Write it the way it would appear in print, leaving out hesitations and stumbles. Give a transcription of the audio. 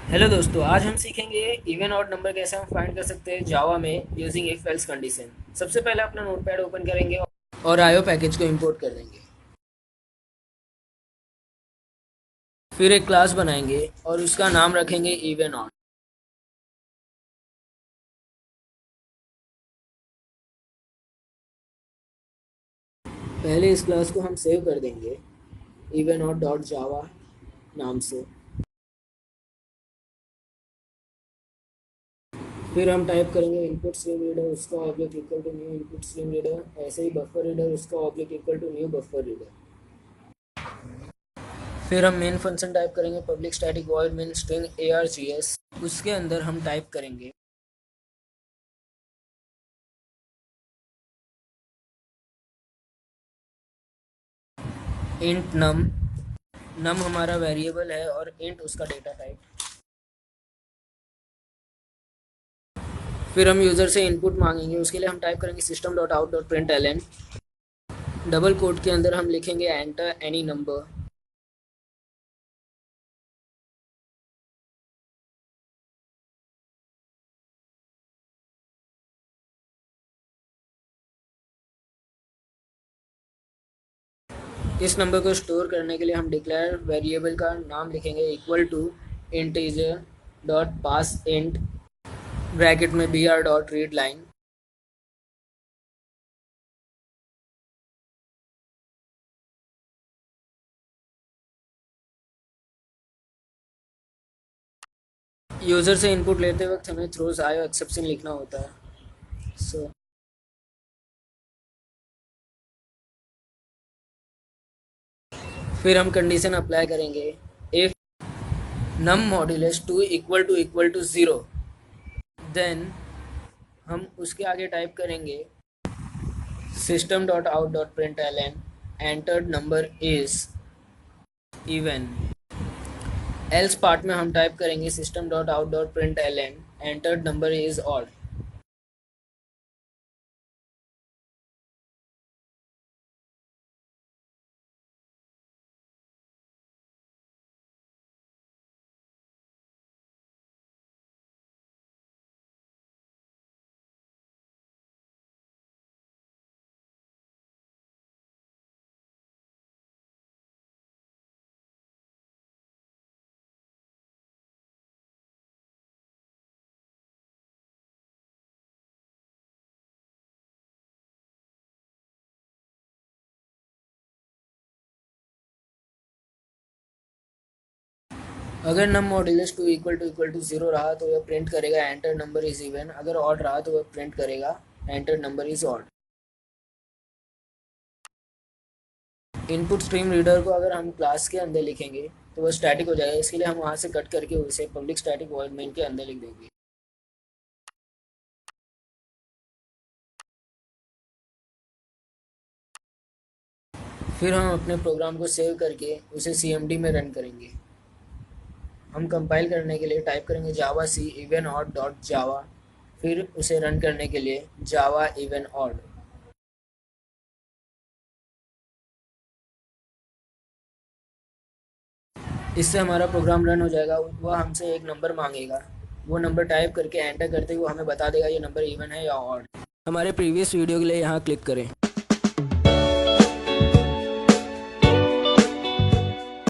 Hello दोस्तों, आज हम सीखेंगे इवन ऑड नंबर कैसे हम फाइंड कर सकते हैं जावा में यूजिंग इफ एल्स कंडीशन। सबसे पहले अपना नोटपैड ओपन करेंगे और आईओ पैकेज को इंपोर्ट कर देंगे। फिर एक क्लास बनाएंगे और उसका नाम रखेंगे इवन ऑड। पहले इस क्लास को हम सेव कर देंगे इवन ऑड डॉट जावा नाम से। फिर हम टाइप करेंगे इनपुट स्ट्रीम रीडर उसका object equal to new input stream reader, ऐसे ही बफर रीडर उसका object equal to new buffer reader. फिर हम मेन फंक्शन टाइप करेंगे public static void main string args। उसके अंदर हम टाइप करेंगे इंट नम। नम हमारा वेरिएबल है और इंट उसका डेटा टाइप। फिर हम यूज़र से इनपुट मांगेंगे, उसके लिए हम टाइप करेंगे system dot out dot print L N. Double quote के अंदर हम लिखेंगे एंटर एनी नंबर। इस नंबर को स्टोर करने के लिए हम डिक्लेयर वेरिएबल का नाम लिखेंगे equal to integer dot parse int bracket में B R dot read line. User से इनपुट लेते वक्त हमें थ्रोज आयो एक्सेप्शन लिखना होता है। फिर हम कंडीशन अप्लाई करेंगे if num modulus equal to zero, then हम उसके आगे टाइप करेंगे system dot out dot print L N entered number is even. Else part में हम टाइप करेंगे system dot out dot print L N entered number is odd. अगर num modulus equal to zero रहा तो यह print करेगा enter number is even. अगर odd रहा तो वह प्रिंट करेगा enter number is odd. Input stream reader को अगर हम क्लास के अंदर लिखेंगे तो वह स्टैटिक हो जाएगा, इसके लिए हम वहाँ से कट करके उसे पब्लिक स्टैटिक वॉइड मेन के अंदर लिख देंगे। फिर हम अपने प्रोग्राम को सेव करके उसे CMD में रन करेंगे। हम कंपाइल करने के लिए टाइप करेंगे जावा सी इवन ऑड डॉट जावा, फिर उसे रन करने के लिए जावा इवन ऑड। इससे हमारा प्रोग्राम रन हो जाएगा। वह हमसे एक नंबर मांगेगा, वो नंबर टाइप करके एंटर करते ही वो हमें बता देगा ये नंबर इवन है या ऑड। हमारे प्रीवियस वीडियो के लिए यहाँ क्लिक करें।